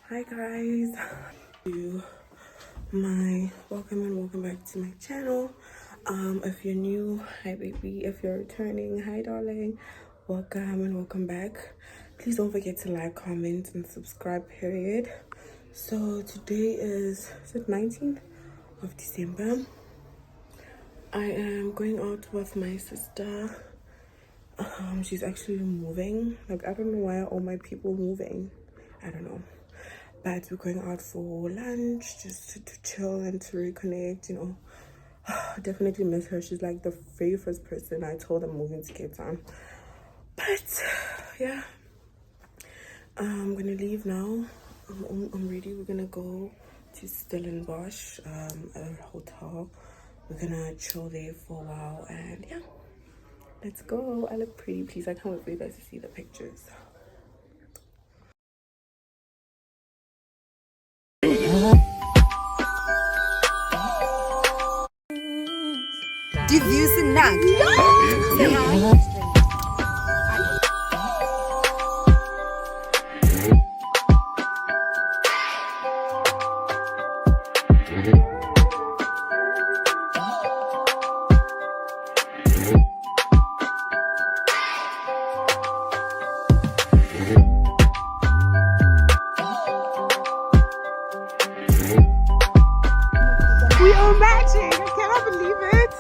Hi guys, welcome back to my channel. If you're new, hi baby. If you're returning, hi darling. Welcome back. Please don't forget to like, comment, and subscribe. Period. So today is it 19th of December. I am going out with my sister. She's actually moving. Like, I don't know why all my people moving. I don't know. But we're going out for lunch, just to chill and to reconnect, you know. Definitely miss her. She's like the very first person I told I'm moving to Cape Town. But yeah, I'm gonna leave now. I'm ready. We're gonna go to Stellenbosch, a hotel. We're gonna chill there for a while, and yeah, let's go. I look pretty. Please, I can't wait for you guys to see the pictures. Diffuse Nag. We are matching. I cannot believe it.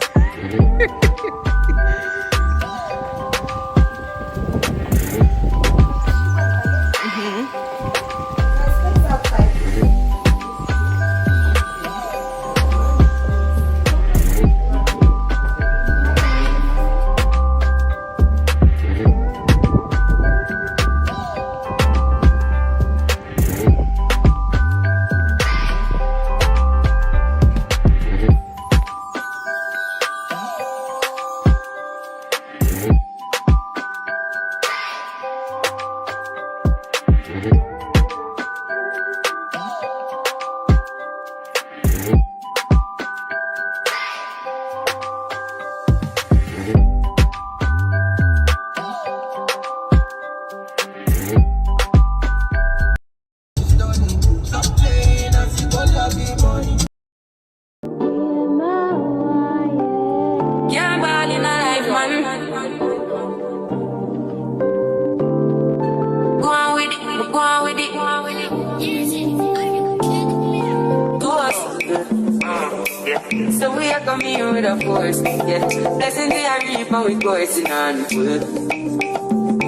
So we are coming here with a force, yeah. Blessings we are reap and we coursing on foot.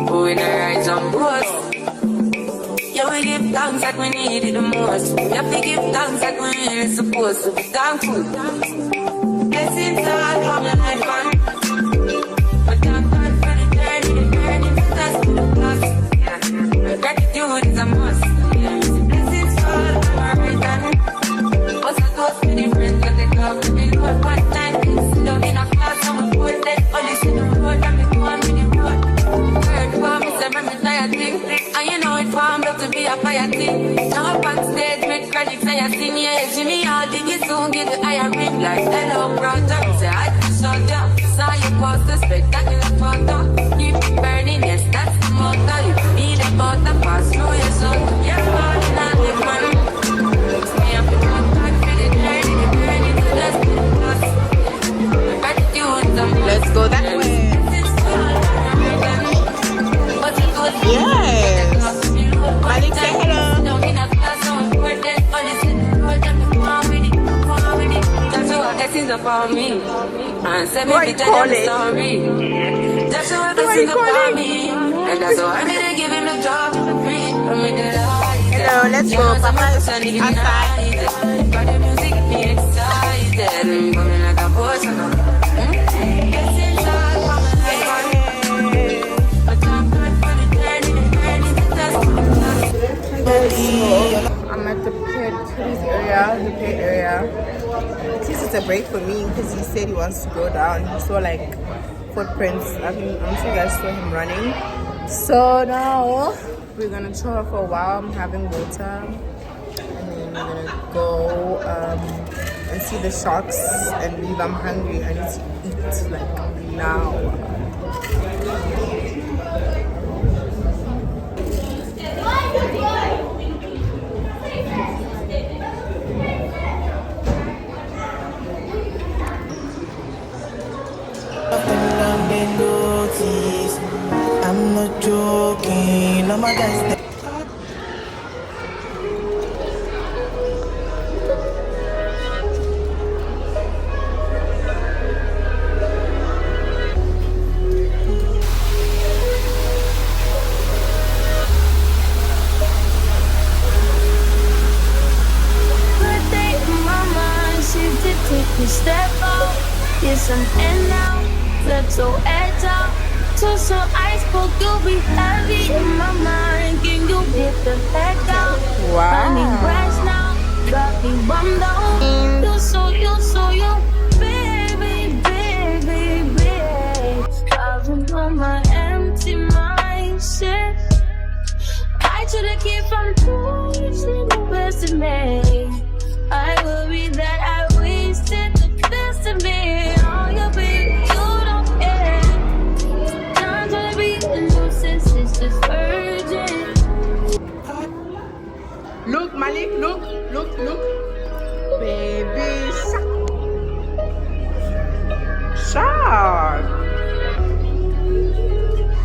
Oh, in the rise and boast. Yeah, we give thanks that we need it the most. We have to give thanks that we really supposed to be thankful. Blessings all from the life man. But thank God for the journey that's the plus. Yeah, gratitude is a must. Yeah, blessings all from our right hand. What's a toast to the friends that they come to me? One time, sit down in a class and we put that all this in the road and we go on with the road. Word for me, say me tired thing. And you know it formed up to be a fire thing. Now up on stage with credits and you sing, yeah, Jimmy, I'll dig it soon, get the higher ring. Like hello, brother, say I just shut down. Saw you post the spectacular photo. Keep it burning, yes, that's the motto. You need a butter, pass through your soul. You're falling on the man. Me up the road, back for the journey to let's be the boss. Let's go that way. Yes. Malik, say hello. Blessings upon me, and send me to tell the story. That's why blessings upon me, and that's why I'm gonna give him the job for free. Hello, let's go. Papa is outside. Got the music get me excited, coming like a boss. Blessings all from the life, but I'm good for the journey to test. I'm at the pit area. At least it's a break for me because he said he wants to go down. He saw like footprints. I'm sure you guys saw him running. So now we're gonna chill for a while. I'm having water, and then we're gonna go and see the sharks and leave. I'm hungry. I need to eat like now. Step out, yes I'm in now. Let's go edge out. To some iceberg, you'll be heavy in my mind. Can you get the heck out? I need rest now. Got me bummed out. You, baby, baby, baby. I've been on my empty mindset. I try to keep from losing the best of me. I worry that I wasted the best of me. Oh, you baby, you don't care. Time to be a nuisance, it's just urgent. Look, Malik, look. Baby shark.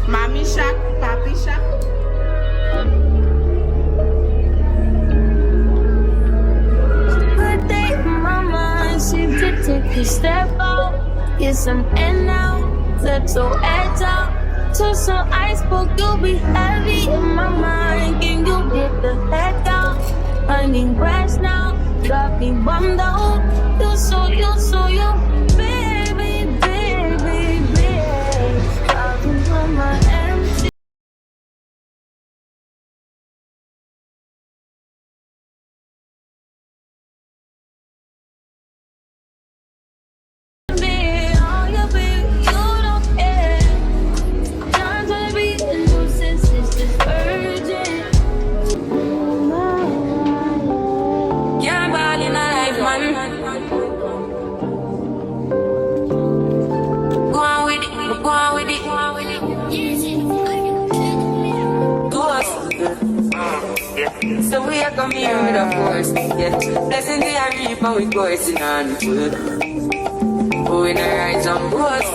Mommy shark, papi shark. Take a step out, yes I'm in now. Let's go edge out. To some iceberg, you'll be heavy in my mind. Can you get the heck out? I need rest now. Got me bummed out. You, baby, baby, baby. I've been on my empty. So we are coming here with a force, yeah. Blessing the reap and we coursing on foot. Oh, in the rise on boast.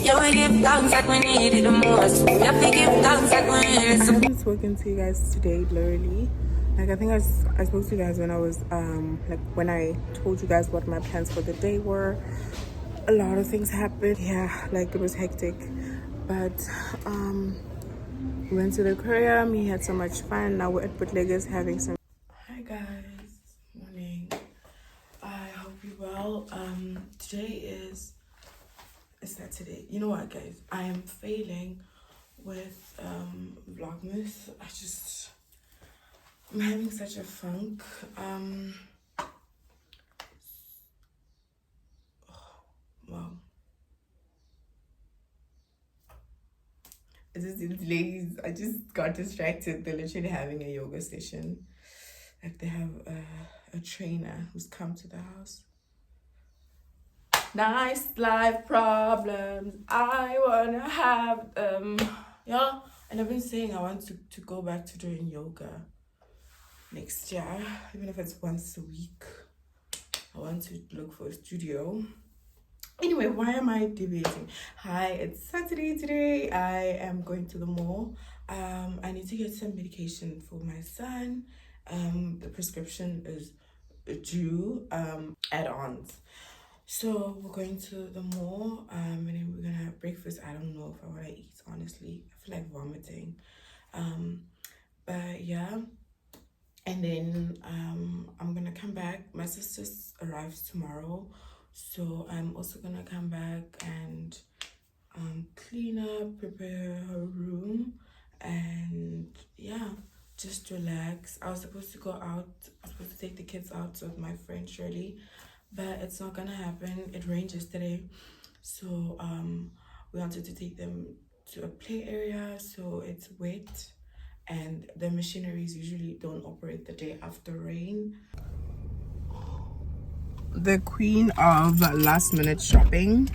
Yeah, we give thanks that we need it the most. We have to give thanks that we need it. I'm just spoken to you guys today, literally. Like I think I spoke to you guys when I was like when I told you guys what my plans for the day were. A lot of things happened. Yeah, like it was hectic, but we went to the aquarium. He had so much fun. Now we're at Bootleggers having some. Hi guys, morning. I hope you're well. Today is Saturday. You know what, guys? I am failing with Vlogmas. I'm having such a funk. Wow. These ladies, I just got distracted. They're literally having a yoga session. Like they have a trainer who's come to the house. Nice life problems. I wanna have them. Yeah, and I've been saying I want to go back to doing yoga next year, even if it's once a week. I want to look for a studio. Anyway, why am I debating? Hi, it's Saturday today. I am going to the mall. I need to get some medication for my son. The prescription is due. Add-ons. So we're going to the mall. And then we're gonna have breakfast. I don't know if I want to eat, honestly. I feel like vomiting. But yeah. And then I'm gonna come back. My sister arrives tomorrow. So I'm also gonna come back and clean up, prepare her room, and yeah, just relax. I was supposed to go out. I was supposed to take the kids out with my friend Shirley, but it's not gonna happen. It rained yesterday, so we wanted to take them to a play area, so it's wet, and the machineries usually don't operate the day after rain. The queen of last minute shopping.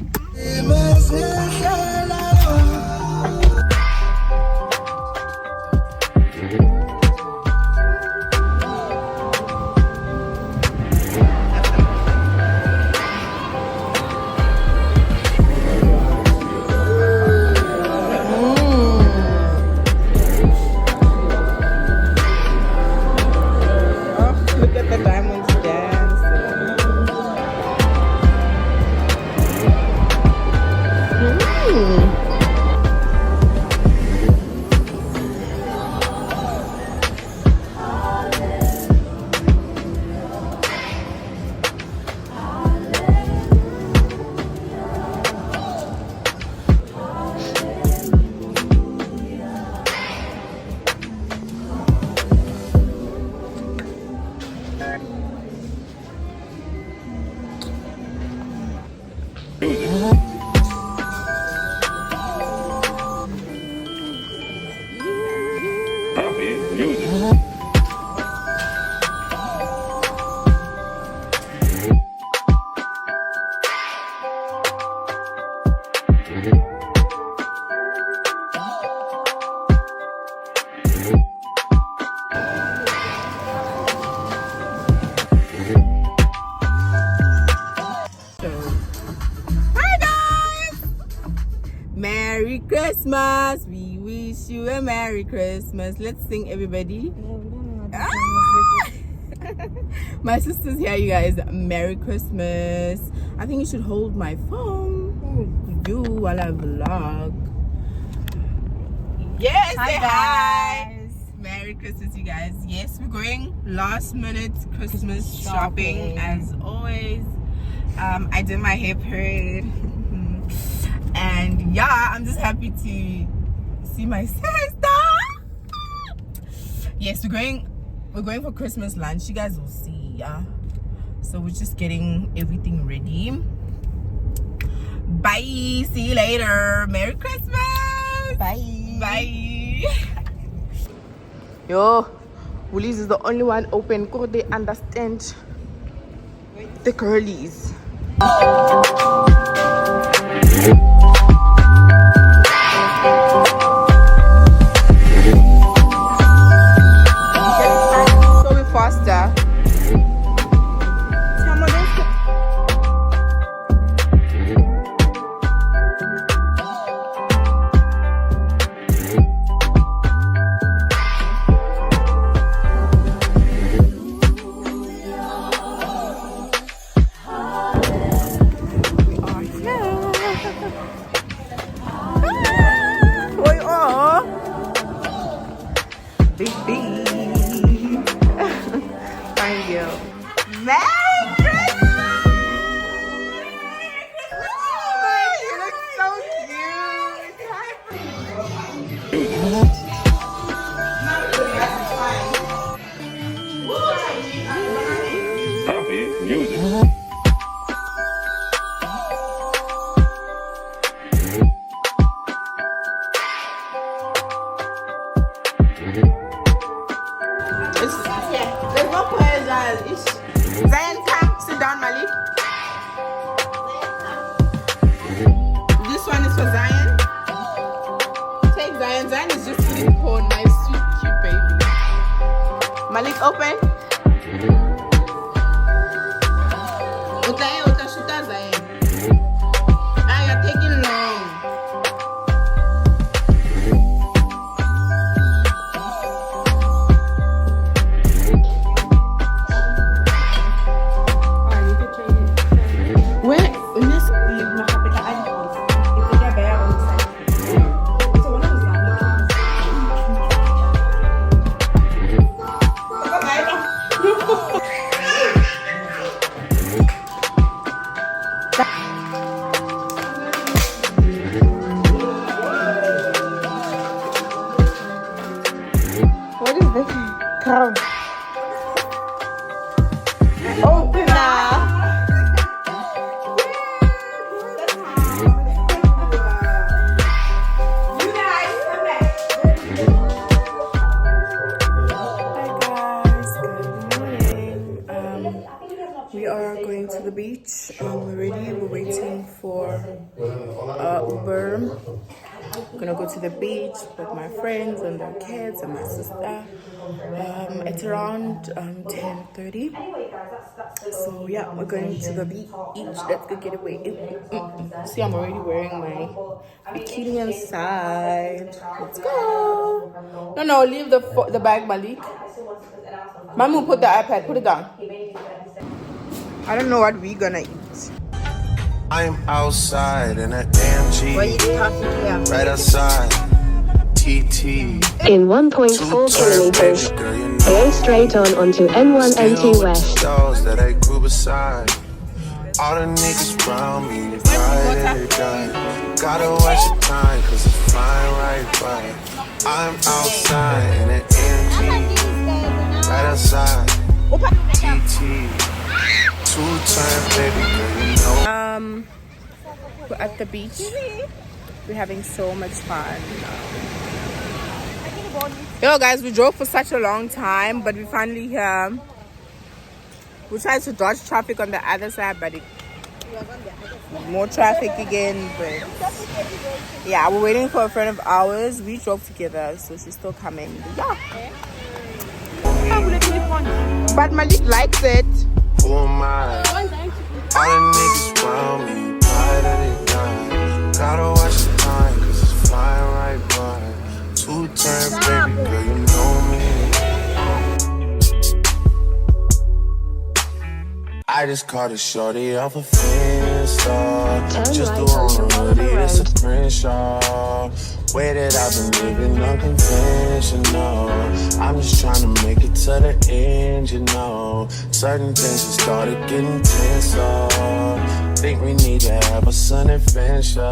Christmas. We wish you a Merry Christmas. Let's sing, everybody. My sister's here, you guys. Merry Christmas. I think you should hold my phone. You while I vlog. Yes, hi guys. Merry Christmas, you guys. Yes, we're going last minute Christmas shopping as always. I did my hair parade. And yeah, I'm just happy to see my sister. Yes, we're going for Christmas lunch. You guys will see, yeah. So we're just getting everything ready. Bye. See you later. Merry Christmas. Bye. Bye. Yo, Woolies is the only one open. Could they understand the girlies? Faster. There's no pressure. Zion, come sit down, Malik. This one is for Zion. Take Zion. Zion is just sitting for a nice, sweet, cute baby. Malik, open. Uta shuta Zion. Ah, you're taking long. What is this? Crown. Open now. You guys, come back. Hi guys, good morning. We are going to the beach. We're ready. We're waiting for Uber. I'm gonna go to the beach with my friends and their kids and my sister. It's around 10:30. So yeah, we're going to the beach. Let's go get away. See, I'm already wearing my bikini inside. Let's go. No, leave the bag, Malik. Mamu, put the iPad. Put it down. I don't know what we're gonna eat. I'm outside in an AMG, right outside, TT. In 1.4 kilometers, go straight onto N1 NT West. Those that I grew beside. All the niggas around me, they ride every day. Gotta watch the time, cause it's flying right by. I'm outside in an AMG, right outside, TT. Two-time baby girl, you know. We're at the beach. We're having so much fun. Yo guys, we drove for such a long time, but we finally here. We tried to dodge traffic on the other side, but more traffic again. But yeah, we're waiting for a friend of ours. We drove together, so she's still coming. But yeah. But Malik likes it. Who am I? All the niggas around me, pride of the gun. Gotta watch the time, cause it's flying turn, baby girl, you know me. I just caught a shorty off a Finsta. Just threw on a hoodie, it's a Crenshaw. Way that I've been living unconventional. I'm just trying to make it to the end, you know. Certain things have started getting tenser. Think we need to have a sun adventure.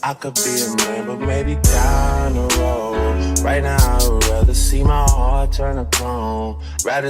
I could be a man, but maybe down the road. Right now I would rather see my heart turn to chrome.